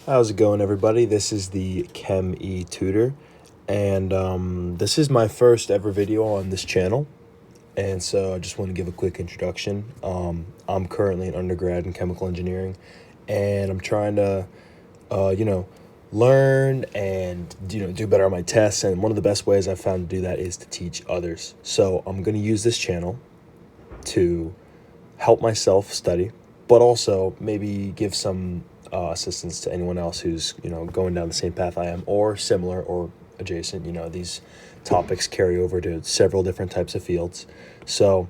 How's it going, everybody? This is the Chem E Tutor, and this is my first ever video on this channel. And so I just want to give a quick introduction. I'm currently an undergrad in chemical engineering, and I'm trying to, learn and do better on my tests. And one of the best ways I've found to do that is to teach others. So I'm going to use this channel to help myself study, but also maybe give some assistance to anyone else who's going down the same path I am, or similar or adjacent. These topics carry over to several different types of fields. So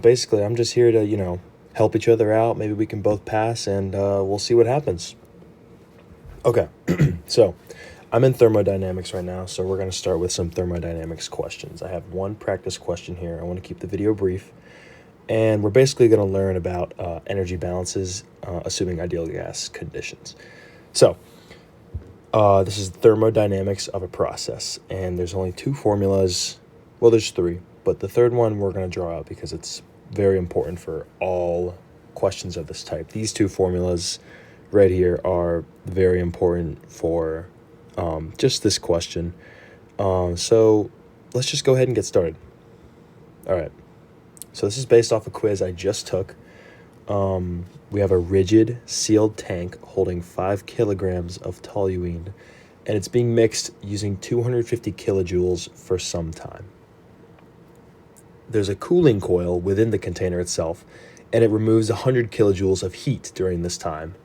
basically, I'm just here to help each other out. Maybe we can both pass, and we'll see what happens. Okay, so I'm in thermodynamics right now, so we're going to start with some thermodynamics questions. I have one practice question here. I want to keep the video brief. And we're basically going to learn about energy balances, assuming ideal gas conditions. So this is thermodynamics of a process, and there's only two formulas. Well, there's three, but the third one we're going to draw out because it's very important for all questions of this type. These two formulas right here are very important for just this question. So let's just go ahead and get started. All right. So this is based off a quiz I just took. We have a rigid sealed tank holding 5 kilograms of toluene, and it's being mixed using 250 kilojoules for some time. There's a cooling coil within the container itself, and it removes 100 kilojoules of heat during this time,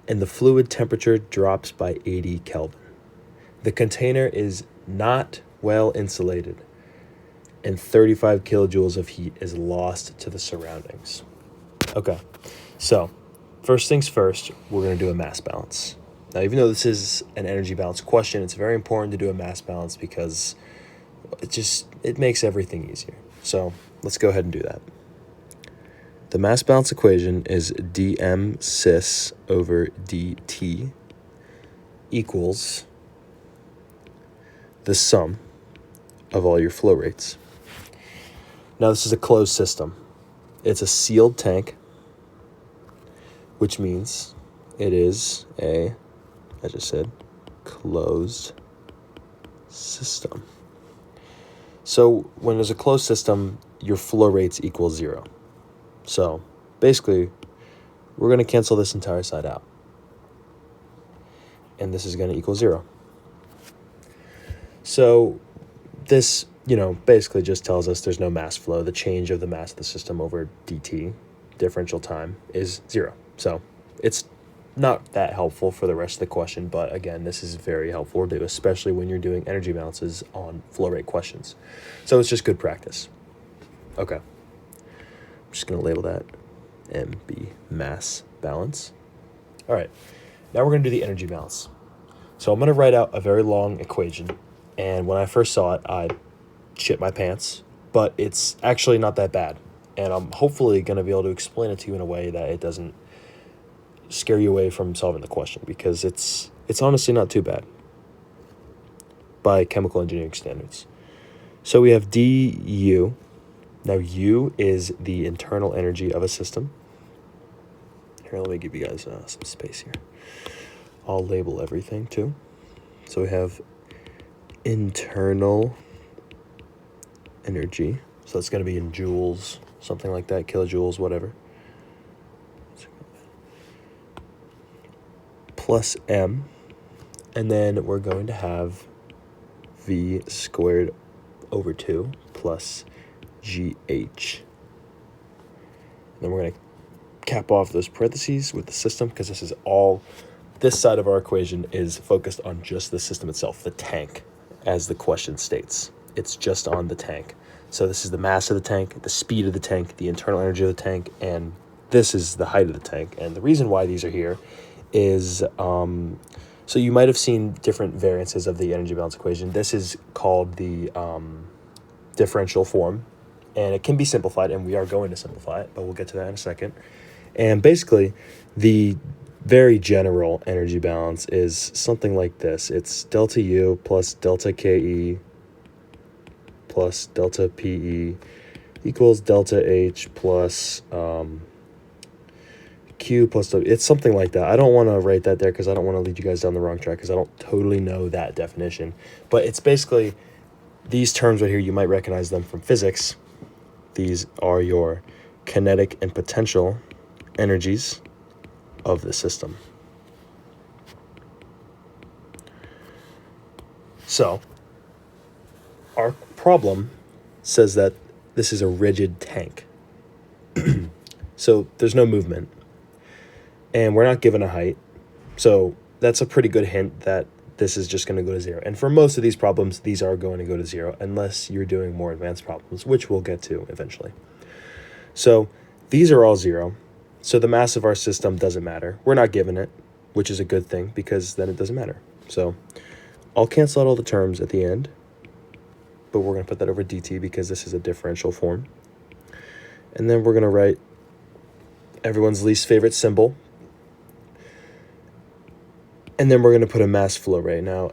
and the fluid temperature drops by 80 Kelvin. The container is not well insulated, and 35 kilojoules of heat is lost to the surroundings. Okay, so first things first, we're going to do a mass balance. Now, even though this is an energy balance question, it's very important to do a mass balance because it makes everything easier. So let's go ahead and do that. The mass balance equation is dm cis over dt equals the sum of all your flow rates. Now, this is a closed system. It's a sealed tank, which means it is I just said, closed system. So when there's a closed system, your flow rates equal 0. So basically, we're going to cancel this entire side out. And this is going to equal 0. So this basically just tells us there's no mass flow. The change of the mass of the system over dt, differential time, is 0. So it's not that helpful for the rest of the question, but again, this is very helpful to do, especially when you're doing energy balances on flow rate questions. So it's just good practice. Okay. I'm just going to label that MB, mass balance. All right. Now we're going to do the energy balance. So I'm going to write out a very long equation, and when I first saw it, I shit my pants, but it's actually not that bad, and I'm hopefully going to be able to explain it to you in a way that it doesn't scare you away from solving the question, because it's honestly not too bad by chemical engineering standards. So we have du. Now U is the internal energy of a system. Here, let me give you guys some space here. I'll label everything too. So we have internal energy, so it's going to be in joules, something like that, kilojoules, whatever, plus m, and then we're going to have v squared over 2 plus gh. And then we're going to cap off those parentheses with the system, because this side of our equation is focused on just the system itself, the tank, as the question states. It's just on the tank. So this is the mass of the tank, the speed of the tank, the internal energy of the tank, and this is the height of the tank. And the reason why these are here is, so you might have seen different variances of the energy balance equation. This is called the differential form, and it can be simplified, and we are going to simplify it, but we'll get to that in a second. And basically, the very general energy balance is something like this. It's delta U plus delta KE plus delta PE equals delta H plus Q plus W. It's something like that. I don't want to write that there because I don't want to lead you guys down the wrong track because I don't totally know that definition. But it's basically these terms right here. You might recognize them from physics. These are your kinetic and potential energies of the system. So our problem says that this is a rigid tank. So there's no movement. And we're not given a height. So that's a pretty good hint that this is just going to go to zero. And for most of these problems, these are going to go to zero unless you're doing more advanced problems, which we'll get to eventually. So these are all zero. So the mass of our system doesn't matter. We're not given it, which is a good thing because then it doesn't matter. So I'll cancel out all the terms at the end, but we're going to put that over dt because this is a differential form. And then we're going to write everyone's least favorite symbol. And then we're going to put a mass flow rate. Now,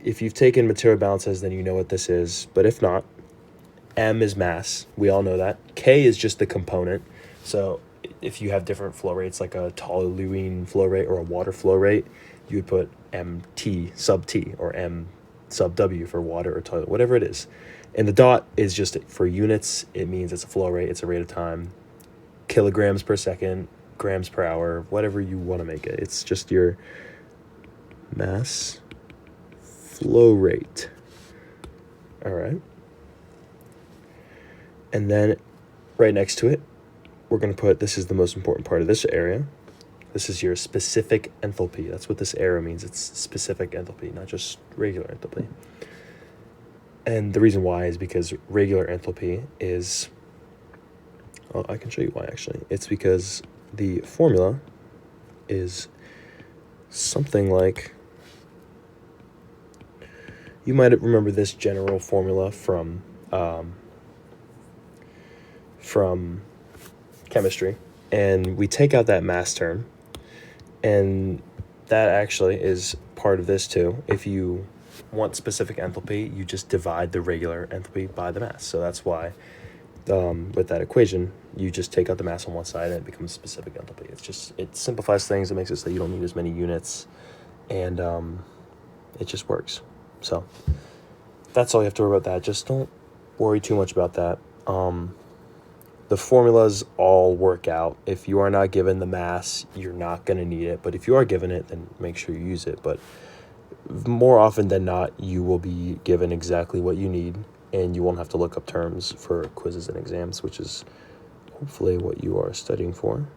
if you've taken material balances, then you know what this is. But if not, M is mass. We all know that. K is just the component. So if you have different flow rates, like a toluene flow rate or a water flow rate, you would put MT sub T or M sub W for water or toilet, whatever it is. And the dot is just for units. It means it's a flow rate. It's a rate of time. Kilograms per second, grams per hour, whatever you want to make it. It's just your mass flow rate. All right. And then right next to it, we're going to put, this is the most important part of this area. This is your specific enthalpy. That's what this arrow means. It's specific enthalpy, not just regular enthalpy. And the reason why is because regular enthalpy is, well, I can show you why actually. It's because the formula is something like, you might remember this general formula from chemistry, and we take out that mass term, and that actually is part of this too. If you want specific enthalpy, you just divide the regular enthalpy by the mass. So that's why with that equation, you just take out the mass on one side and it becomes specific enthalpy. It simplifies things. It makes it so you don't need as many units, and it just works. So that's all you have to worry about that. Just don't worry too much about that. The formulas all work out. If you are not given the mass, you're not going to need it. But if you are given it, then make sure you use it. But more often than not, you will be given exactly what you need, and you won't have to look up terms for quizzes and exams, which is hopefully what you are studying for.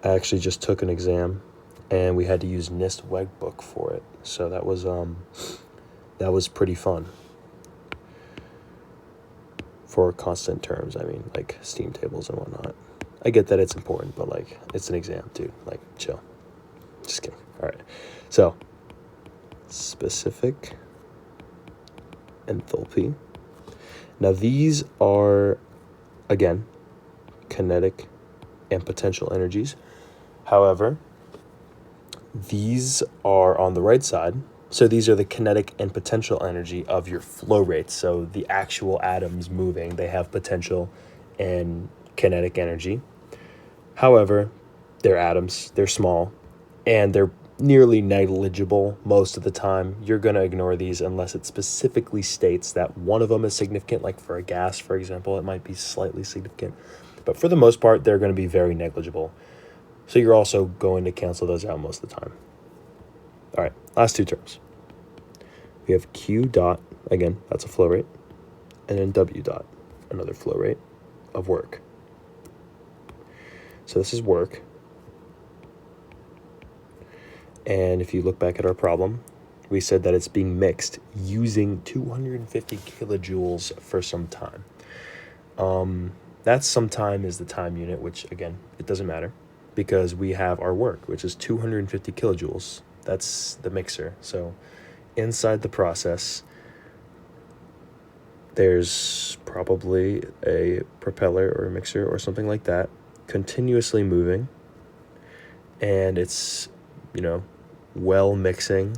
I actually just took an exam, and we had to use NIST Webbook for it. So that was pretty fun. For constant terms, I mean, like steam tables and whatnot. I get that it's important, but like, it's an exam, dude. Like, chill. Just kidding. All right. So, specific enthalpy. Now, these are, again, kinetic and potential energies. However, these are on the right side. So these are the kinetic and potential energy of your flow rates. So the actual atoms moving, they have potential and kinetic energy. However, they're atoms, they're small, and they're nearly negligible most of the time. You're going to ignore these unless it specifically states that one of them is significant. Like for a gas, for example, it might be slightly significant. But for the most part, they're going to be very negligible. So you're also going to cancel those out most of the time. All right, last two terms. We have Q dot, again, that's a flow rate, and then W dot, another flow rate of work. So this is work. And if you look back at our problem, we said that it's being mixed using 250 kilojoules for some time. That some time is the time unit, which, again, it doesn't matter because we have our work, which is 250 kilojoules. That's the mixer. So inside the process, there's probably a propeller or a mixer or something like that continuously moving, and it's, well mixing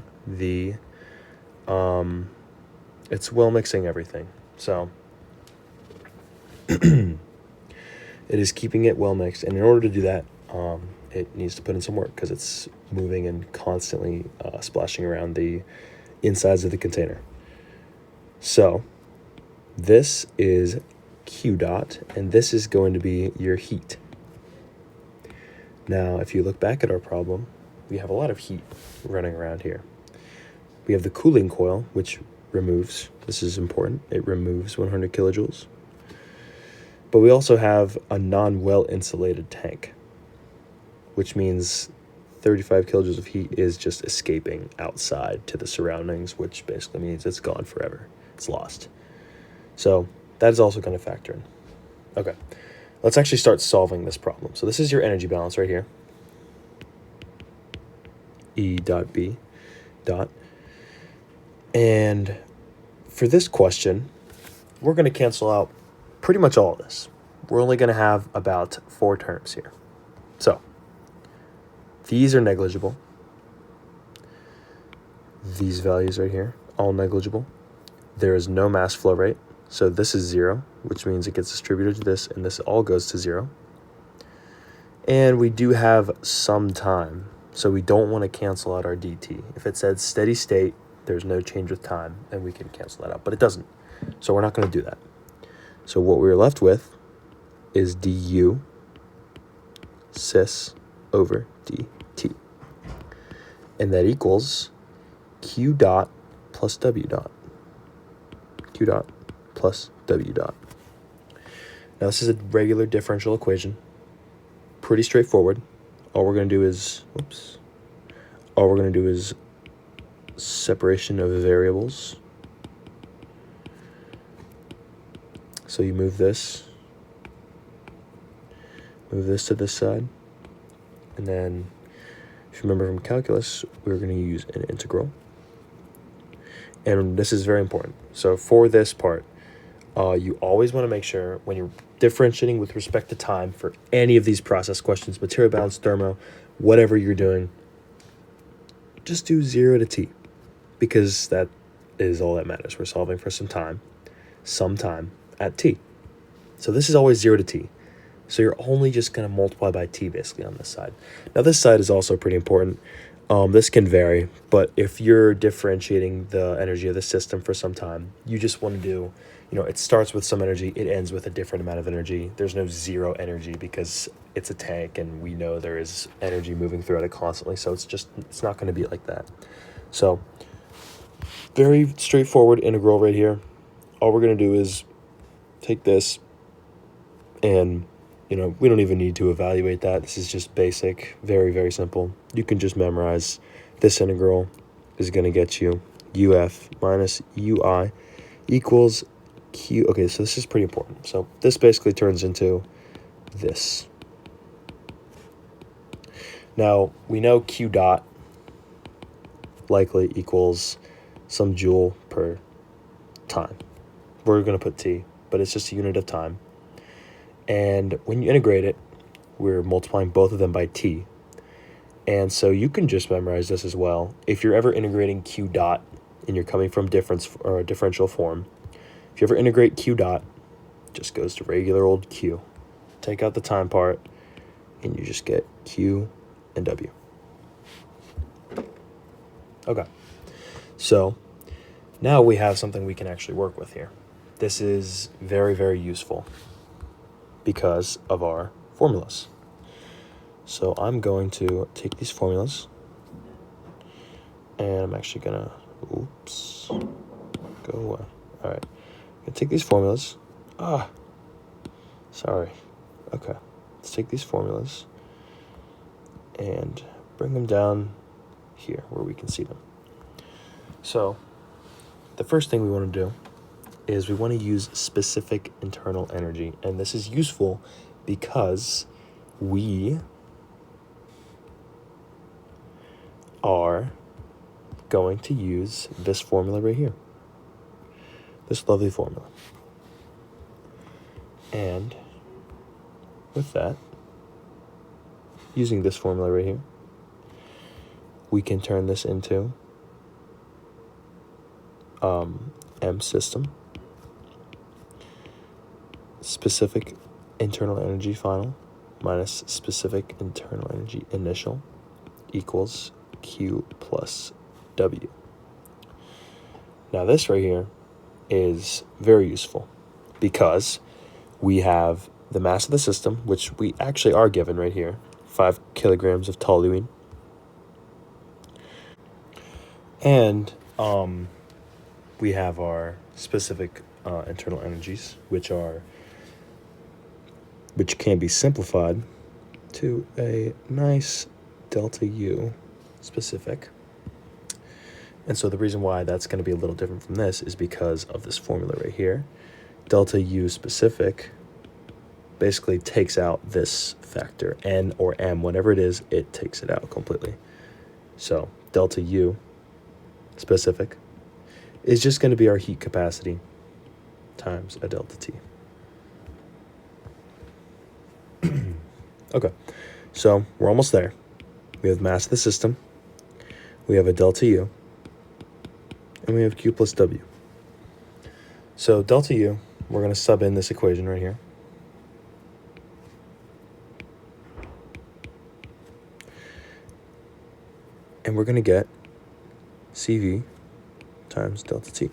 it's well mixing everything. So It is keeping it well mixed, and in order to do that, it needs to put in some work because it's moving and constantly splashing around the insides of the container. So this is Q dot, and this is going to be your heat. Now, if you look back at our problem, we have a lot of heat running around here. We have the cooling coil, which removes, this is important, it removes 100 kilojoules. But we also have a non-well insulated tank, which means 35 kilojoules of heat is just escaping outside to the surroundings, which basically means it's gone forever. It's lost. So that is also going to factor in. Okay, let's actually start solving this problem. So this is your energy balance right here. E dot B dot. And for this question, we're going to cancel out pretty much all of this. We're only going to have about 4 terms here. So these are negligible. These values right here, all negligible. There is no mass flow rate. So this is 0, which means it gets distributed to this, and this all goes to 0. And we do have some time, so we don't want to cancel out our dt. If it said steady state, there's no change with time, and we can cancel that out, but it doesn't. So we're not going to do that. So what we're left with is du cis over dt. And that equals q dot plus w dot. Q dot plus w dot. Now this is a regular differential equation. Pretty straightforward. All we're going to do is, separation of variables. So you move this to this side, and then if you remember from calculus, we're going to use an integral. And this is very important. So for this part, you always want to make sure when you're differentiating with respect to time for any of these process questions, material balance, thermo, whatever you're doing, just do 0 to t, because that is all that matters. We're solving for some time at t. So this is always 0 to t. So you're only just going to multiply by t basically on this side. Now this side is also pretty important. This can vary, but if you're differentiating the energy of the system for some time, you just want to do, it starts with some energy, it ends with a different amount of energy. There's no 0 energy because it's a tank and we know there is energy moving throughout it constantly. So it's not going to be like that. So very straightforward integral right here. All we're going to do is take this and we don't even need to evaluate that. This is just basic, very, very simple. You can just memorize this integral is going to get you UF minus UI equals Q. Okay, so this is pretty important. So this basically turns into this. Now, we know Q dot likely equals some joule per time. We're going to put T, but it's just a unit of time. And when you integrate it, we're multiplying both of them by t. And so you can just memorize this as well. If you're ever integrating q dot and you're coming from differential form, if you ever integrate q dot, it just goes to regular old q. Take out the time part, and you just get q and w. Okay, so now we have something we can actually work with here. This is very, very useful because of our formulas. So I'm going to take these formulas and I'm actually gonna, go away. All right, I'm gonna take these formulas. Sorry. Okay, let's take these formulas and bring them down here where we can see them. So the first thing we want to do is we want to use specific internal energy. And this is useful because we are going to use this formula right here. This lovely formula. And with that, using this formula right here, we can turn this into M system. Specific internal energy final minus specific internal energy initial equals Q plus W. Now this right here is very useful because we have the mass of the system, which we actually are given right here, 5 kilograms of toluene. And we have our specific internal energies, which can be simplified to a nice delta U specific. And so the reason why that's going to be a little different from this is because of this formula right here. Delta U specific basically takes out this factor, N or M, whatever it is, it takes it out completely. So delta U specific is just going to be our heat capacity times a delta T. Okay, so we're almost there. We have mass of the system, we have a delta U, and we have Q plus W. So delta U, we're going to sub in this equation right here. And we're going to get CV times delta T.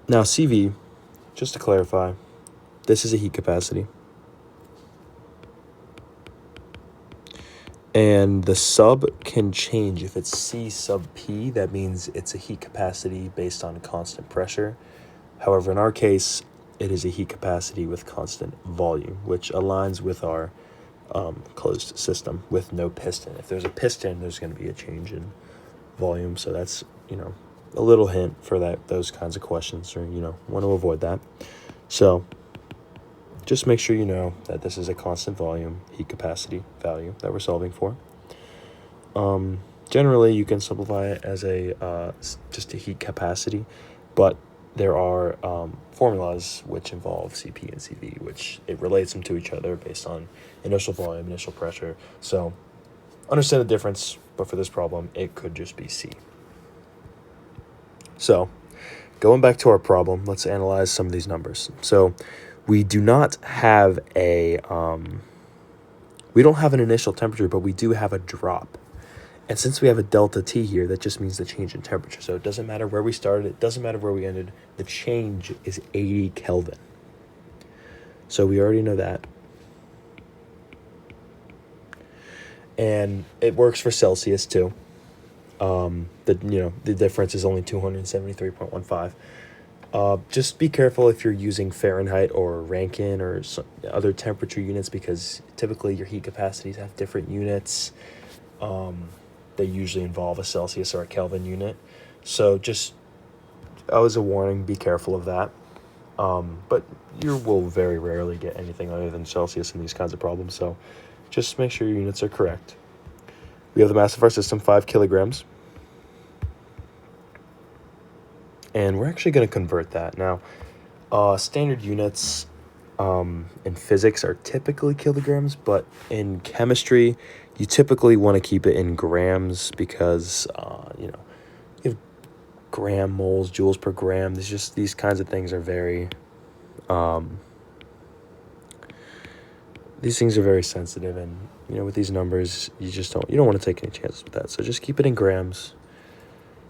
Now CV, just to clarify, this is a heat capacity. And the sub can change. If it's C sub P, that means it's a heat capacity based on constant pressure. However, in our case, it is a heat capacity with constant volume, which aligns with our closed system with no piston. If there's a piston, there's going to be a change in volume. So that's, a little hint for those kinds of questions, or, want to avoid that. So just make sure you know that this is a constant volume heat capacity value that we're solving for. Generally, you can simplify it as just a heat capacity, but there are formulas which involve CP and CV, which it relates them to each other based on initial volume, initial pressure. So understand the difference, but for this problem, it could just be C. So going back to our problem, let's analyze some of these numbers. So we do not have we don't have an initial temperature, but we do have a drop. And since we have a delta T here, that just means the change in temperature. So it doesn't matter where we started, it doesn't matter where we ended, the change is 80 Kelvin. So we already know that. And it works for Celsius too. The difference is only 273.15. Just be careful if you're using Fahrenheit or Rankine or other temperature units, because typically your heat capacities have different units. They usually involve a Celsius or a Kelvin unit. So just, as a warning, be careful of that. But you will very rarely get anything other than Celsius in these kinds of problems. So just make sure your units are correct. We have the mass of our system, 5 kilograms. And we're actually going to convert that. Now, standard units in physics are typically kilograms, but in chemistry, you typically want to keep it in grams because, you have gram, moles, joules per gram. There's just these kinds of things are very, these things are very sensitive, and, with these numbers, you don't want to take any chances with that. So just keep it in grams.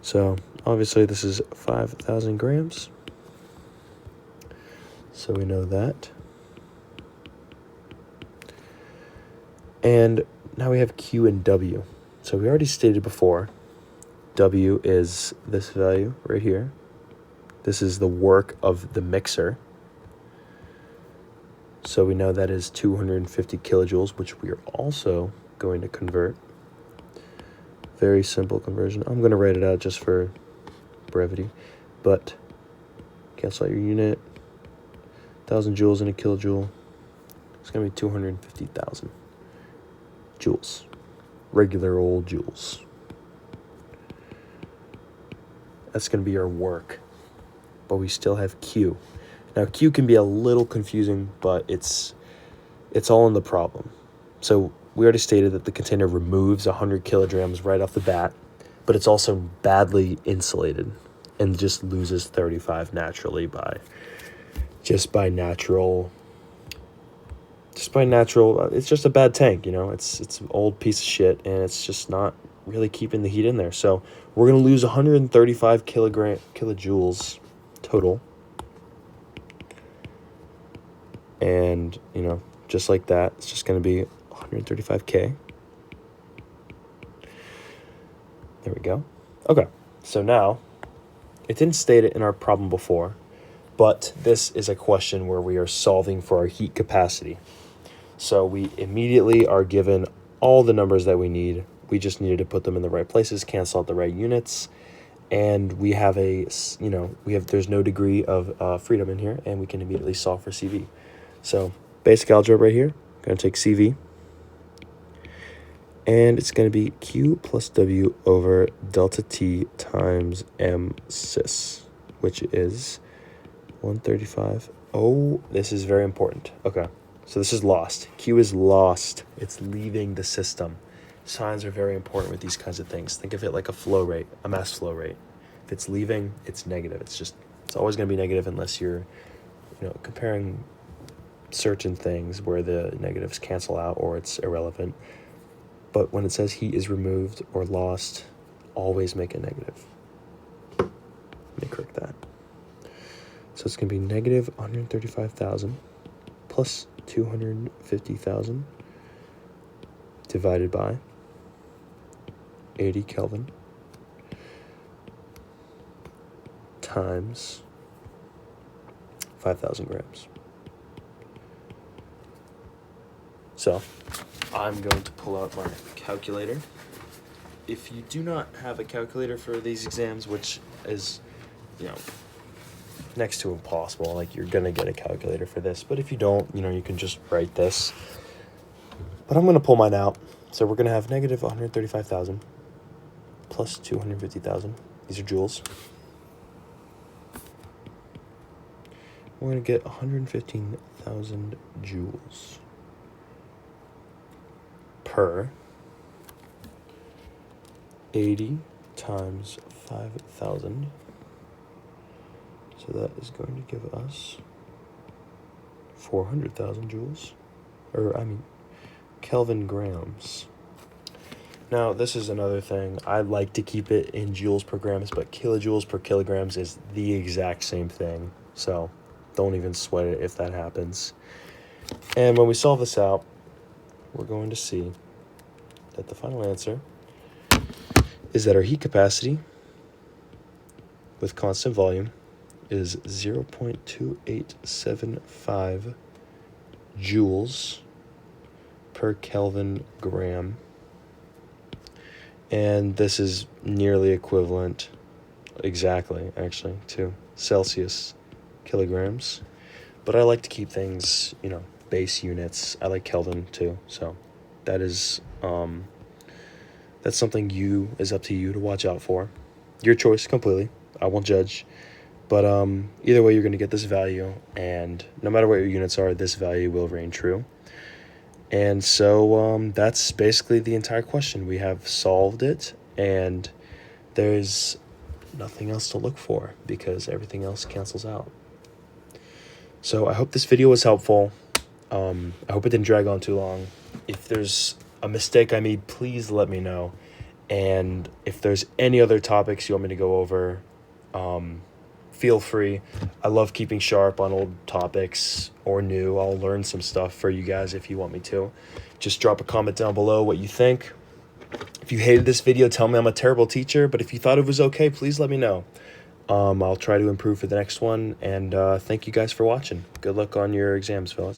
So obviously this is 5,000 grams. So we know that. And now we have Q and W. So we already stated before, W is this value right here. This is the work of the mixer. So we know that is 250 kilojoules, which we are also going to convert. Very simple conversion. I'm going to write it out just for brevity, but cancel out your unit. 1,000 joules in a kilojoule. It's going to be 250,000 joules. Regular old joules. That's going to be our work. But we still have Q. Now, Q can be a little confusing, but it's all in the problem. So we already stated that the container removes 100 kilograms right off the bat, but it's also badly insulated. and just loses 35 naturally by natural. It's just a bad tank, it's an old piece of shit, and it's just not really keeping the heat in there. So we're going to lose 135 kilojoules total. And, just like that, it's just going to be 135K. There we go. Okay, so now, it didn't state it in our problem before, but this is a question where we are solving for our heat capacity. So we immediately are given all the numbers that we need. We just needed to put them in the right places, cancel out the right units, and we have there's no degree of freedom in here, and we can immediately solve for CV. So basic algebra right here, going to take CV, and it's going to be Q plus W over delta T times M cis, which is 135. Oh, this is very important. Okay, so this is lost. Q is lost. It's leaving the system. Signs are very important with these kinds of things. Think of it like a flow rate, a mass flow rate. If it's leaving, it's negative. It's always going to be negative unless you're, comparing certain things where the negatives cancel out or it's irrelevant. But when it says heat is removed or lost, always make a negative. Let me correct that. So it's going to be negative 135,000 plus 250,000 divided by 80 Kelvin times 5,000 grams. So I'm going to pull out my calculator. If you do not have a calculator for these exams, which is, next to impossible, like you're going to get a calculator for this, but if you don't, you can just write this. But I'm going to pull mine out. So we're going to have negative 135,000 plus 250,000. These are joules. We're going to get 115,000 joules per 80 times 5,000. So that is going to give us 400,000 joules. Kelvin grams. Now, this is another thing. I like to keep it in joules per grams, but kilojoules per kilograms is the exact same thing. So don't even sweat it if that happens. And when we solve this out, we're going to see that the final answer is that our heat capacity with constant volume is 0.2875 joules per Kelvin gram. And this is nearly equivalent, exactly, actually, to Celsius kilograms. But I like to keep things, base units. I like Kelvin too. So that is, that's something is up to you to watch out for. Your choice completely. I won't judge. But either way, you're going to get this value. And no matter what your units are, this value will reign true. And so that's basically the entire question. We have solved it, and there's nothing else to look for because everything else cancels out. So I hope this video was helpful. I hope it didn't drag on too long. If there's a mistake I made, please let me know. And if there's any other topics you want me to go over, feel free. I love keeping sharp on old topics or new. I'll learn some stuff for you guys if you want me to. Just drop a comment down below what you think. If you hated this video, tell me I'm a terrible teacher. But if you thought it was okay, please let me know. I'll try to improve for the next one. And thank you guys for watching. Good luck on your exams, fellas.